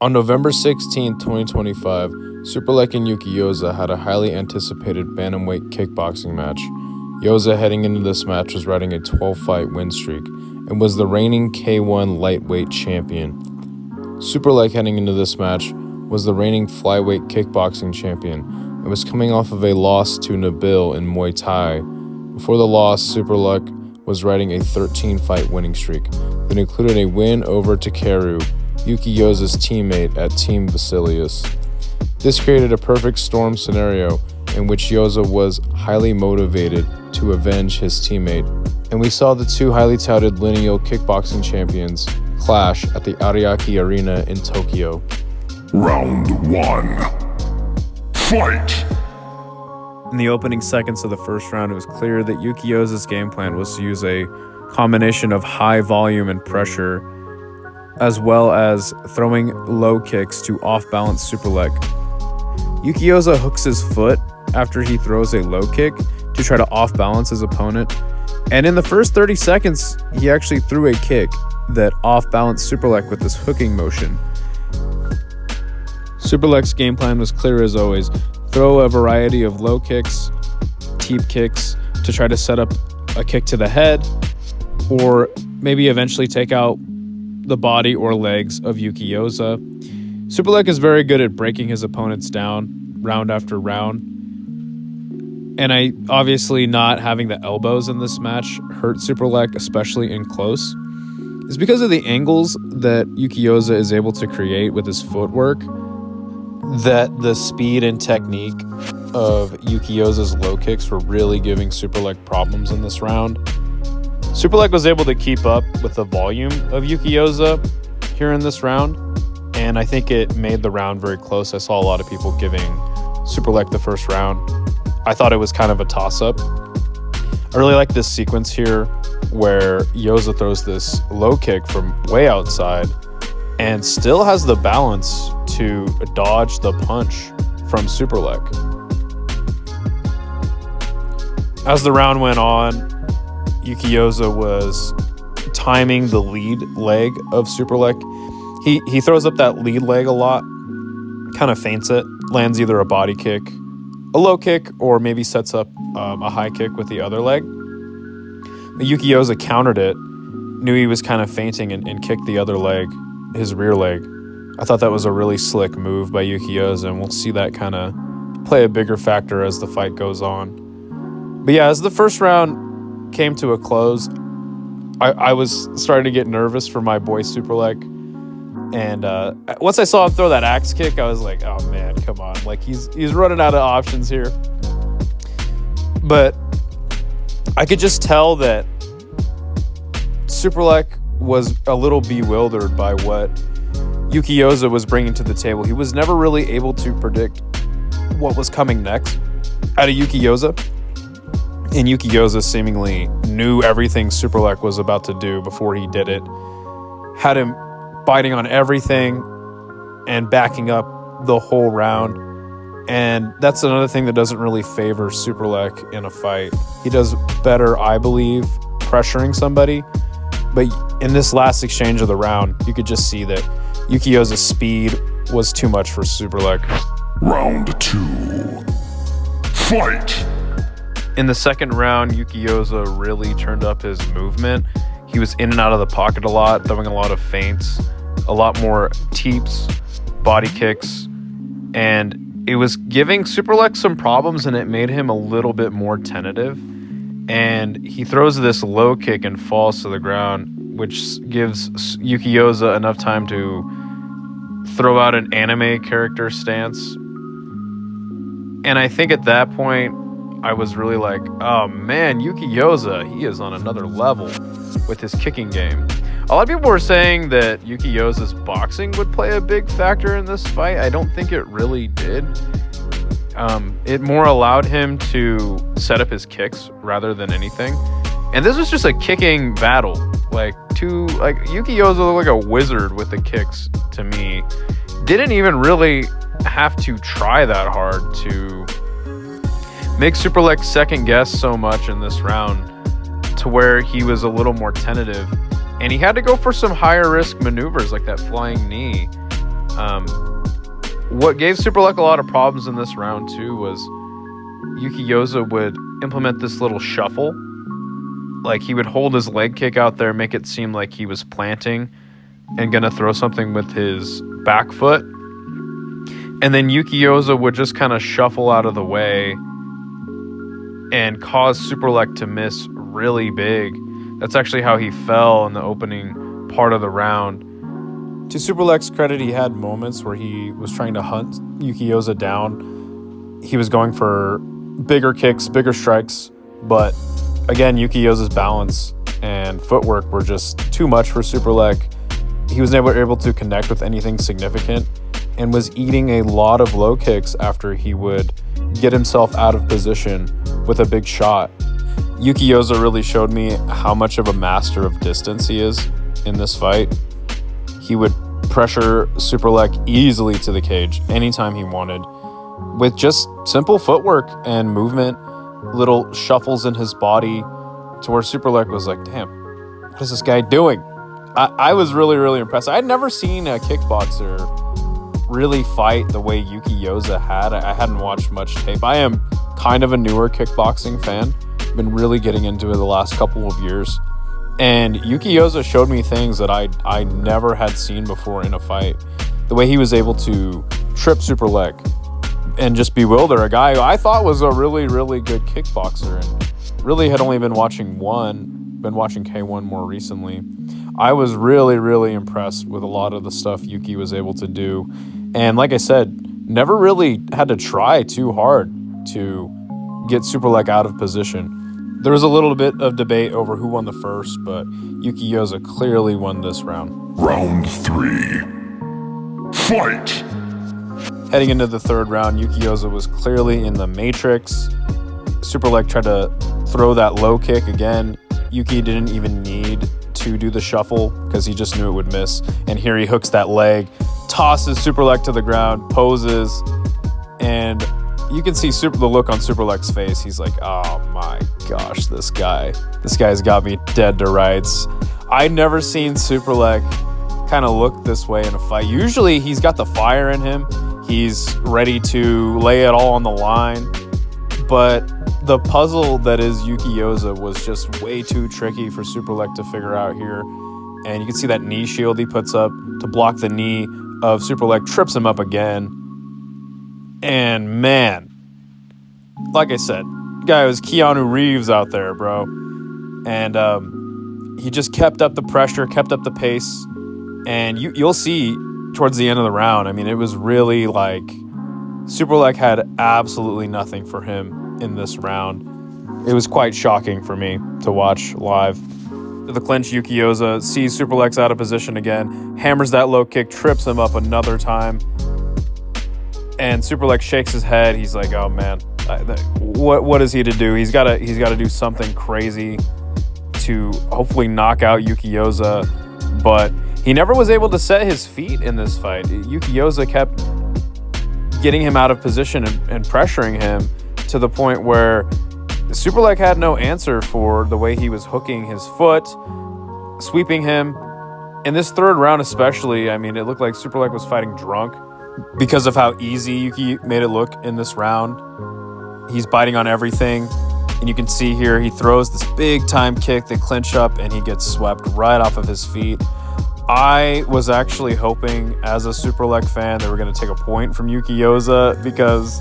On November 16, 2025, Superlek and Yuki Yoza had a highly anticipated bantamweight kickboxing match. Yoza heading into this match was riding a 12-fight win streak and was the reigning K1 lightweight champion. Superlek heading into this match was the reigning flyweight kickboxing champion and was coming off of a loss to Nabil in Muay Thai. Before the loss, Superlek was riding a 13-fight winning streak that included a win over Takeru, Yuki Yoza's teammate at Team Basilius. This created a perfect storm scenario in which Yoza was highly motivated to avenge his teammate, and we saw the two highly touted lineal kickboxing champions clash at the Ariake Arena in Tokyo. Round 1. Fight! In the opening seconds of the first round, it was clear that Yuki Yoza's game plan was to use a combination of high volume and pressure, as well as throwing low kicks to off-balance Superlek. Yuki Yoza hooks his foot after he throws a low kick to try to off-balance his opponent, and in the first 30 seconds, he actually threw a kick that off-balanced Superlek with this hooking motion. Superlek's game plan was clear as always: throw a variety of low kicks, teep kicks to try to set up a kick to the head, or maybe eventually take out the body or legs of Yuki Yoza. Superlek is very good at breaking his opponents down round after round, and obviously not having the elbows in this match hurt Superlek, especially in close. It's because of the angles that Yuki Yoza is able to create with his footwork that the speed and technique of Yuki Yoza's low kicks were really giving Superlek problems in this round. Superlek was able to keep up with the volume of Yuki Yoza here in this round, and I think it made the round very close. I saw a lot of people giving Superlek the first round. I thought it was kind of a toss-up. I really like this sequence here where Yoza throws this low kick from way outside and still has the balance to dodge the punch from Superlek. As the round went on, Yuki Yoza was timing the lead leg of Superlek. He throws up that lead leg a lot, kind of feints it, lands either a body kick, a low kick, or maybe sets up a high kick with the other leg. But Yuki Yoza countered it, knew he was kind of feinting and kicked the other leg, his rear leg. I thought that was a really slick move by Yuki Yoza, and we'll see that kind of play a bigger factor as the fight goes on. But yeah, as the first round came to a close, I was starting to get nervous for my boy Superlek. And once I saw him throw that axe kick, I was like, oh man, come on. Like he's running out of options here. But I could just tell that Superlek was a little bewildered by what Yuki Yoza was bringing to the table. He was never really able to predict what was coming next out of Yuki Yoza. And Yuki Yoza seemingly knew everything Superlek was about to do before he did it. Had him biting on everything and backing up the whole round. And that's another thing that doesn't really favor Superlek in a fight. He does better, I believe, pressuring somebody. But in this last exchange of the round, you could just see that Yuki Yoza's speed was too much for Superlek. Round 2. Fight! In the second round, Yuki Yoza really turned up his movement. He was in and out of the pocket a lot, throwing a lot of feints, a lot more teeps, body kicks, and it was giving Superlek some problems, and it made him a little bit more tentative. And he throws this low kick and falls to the ground, which gives Yuki Yoza enough time to throw out an anime character stance. And I think at that point, I was really like, oh man, Yuki Yoza, he is on another level with his kicking game. A lot of people were saying that Yuki Yoza's boxing would play a big factor in this fight. I don't think it really did. It more allowed him to set up his kicks rather than anything. And this was just a kicking battle. Yuki Yoza looked like a wizard with the kicks to me. Didn't even really have to try that hard to make Superlek second guess so much in this round to where he was a little more tentative. And he had to go for some higher risk maneuvers like that flying knee What gave Superlek a lot of problems in this round too was Yuki Yoza would implement this little shuffle. Like he would hold his leg kick out there, make it seem like he was planting and gonna throw something with his back foot. And then Yuki Yoza would just kind of shuffle out of the way and cause Superlek to miss really big. That's actually how he fell in the opening part of the round. To Superlek's credit, he had moments where he was trying to hunt Yuki Yoza down. He was going for bigger kicks, bigger strikes, but again, Yuki Yoza's balance and footwork were just too much for Superlek. He was never able to connect with anything significant and was eating a lot of low kicks after he would get himself out of position with a big shot. Yuki Yoza really showed me how much of a master of distance he is in this fight. He would pressure Superlek easily to the cage anytime he wanted with just simple footwork and movement, little shuffles in his body to where Superlek was like, damn, what is this guy doing? I was really, really impressed. I'd never seen a kickboxer really fight the way Yuki Yoza had. I hadn't watched much tape. I am kind of a newer kickboxing fan. Been really getting into it the last couple of years. And Yuki Yoza showed me things that I never had seen before in a fight. The way he was able to trip Superlek and just bewilder a guy who I thought was a really, really good kickboxer and really had only been watching K1 more recently. I was really, really impressed with a lot of the stuff Yuki was able to do. And like I said, never really had to try too hard to get Superlek out of position. There was a little bit of debate over who won the first, but Yuki Yoza clearly won this round. Round 3. Fight! Heading into the third round, Yuki Yoza was clearly in the matrix. Superlek tried to throw that low kick again. Yuki didn't even need to do the shuffle because he just knew it would miss. And here he hooks that leg, tosses Superlek to the ground, poses, and you can see the look on Superlek's face. He's like, oh my gosh, this guy's got me dead to rights. I'd never seen Superlek kind of look this way in a fight. Usually he's got the fire in him. He's ready to lay it all on the line. But the puzzle that is Yuki Yoza was just way too tricky for Superlek to figure out here. And you can see that knee shield he puts up to block the knee of Superlek, trips him up again. And man, like I said, guy was Keanu Reeves out there, bro. And he just kept up the pressure, kept up the pace. And you'll see towards the end of the round, I mean, it was really like Superlek had absolutely nothing for him in this round. It was quite shocking for me to watch live. The clinch, Yuki Yoza sees Superlek's out of position again, hammers that low kick, trips him up another time. And Superlek shakes his head. He's like, "Oh man, what is he to do? He's got to do something crazy to hopefully knock out Yuki Yoza." But he never was able to set his feet in this fight. Yuki Yoza kept getting him out of position and pressuring him to the point where Superlek had no answer for the way he was hooking his foot, sweeping him. In this third round especially, I mean, it looked like Superlek was fighting drunk because of how easy Yuki made it look in this round. He's biting on everything. And you can see here, he throws this big time kick, they clinch up, and he gets swept right off of his feet. I was actually hoping, as a Superlek fan, they were going to take a point from Yuki Yoza because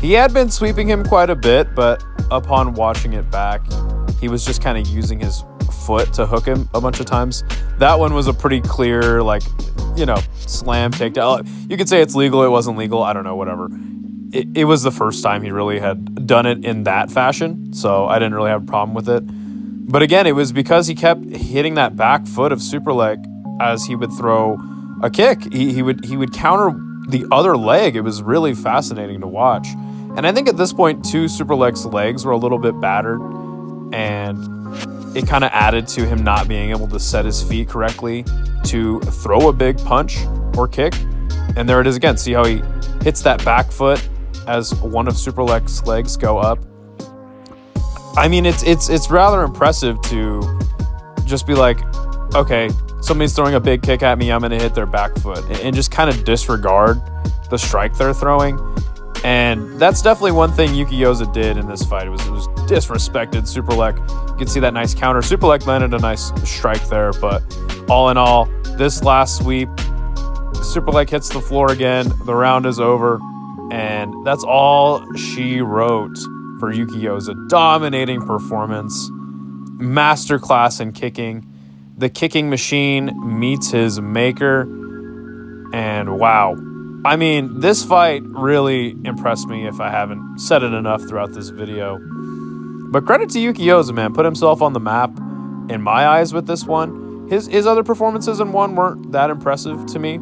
he had been sweeping him quite a bit, but upon watching it back, he was just kind of using his foot to hook him a bunch of times. That one was a pretty clear, slam takedown. You could say it's legal, it wasn't legal, I don't know, whatever. It was the first time he really had done it in that fashion, so I didn't really have a problem with it. But again, it was because he kept hitting that back foot of Superlek as he would throw a kick. He would counter the other leg. It was really fascinating to watch. And I think at this point, too, Superlek's legs were a little bit battered, and it kind of added to him not being able to set his feet correctly to throw a big punch or kick. And there it is again. See how he hits that back foot as one of Superlek's legs go up. I mean, it's rather impressive to just be like, okay, somebody's throwing a big kick at me, I'm going to hit their back foot and just kind of disregard the strike they're throwing. And that's definitely one thing Yuki Yoza did in this fight. It was disrespected Superlek. You can see that nice counter. Superlek landed a nice strike there, but all in all, this last sweep, Superlek hits the floor again. The round is over, and that's all she wrote for Yuki Yoza. Dominating performance, masterclass in kicking. The kicking machine meets his maker, and wow. I mean, this fight really impressed me if I haven't said it enough throughout this video. But credit to Yuki Yoza, man. Put himself on the map in my eyes with this one. His other performances in one weren't that impressive to me.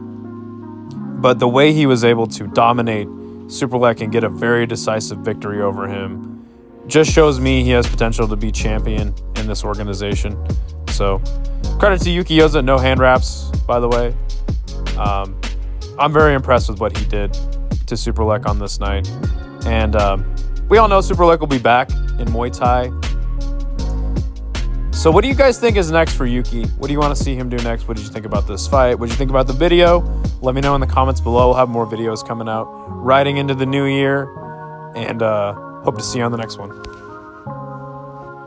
But the way he was able to dominate Superlek and get a very decisive victory over him just shows me he has potential to be champion in this organization. So credit to Yuki Yoza. No hand wraps, by the way. I'm very impressed with what he did to Superlek on this night. And we all know Superlek will be back in Muay Thai. So what do you guys think is next for Yuki? What do you want to see him do next? What did you think about this fight? What did you think about the video? Let me know in the comments below. We'll have more videos coming out riding into the new year. And hope to see you on the next one.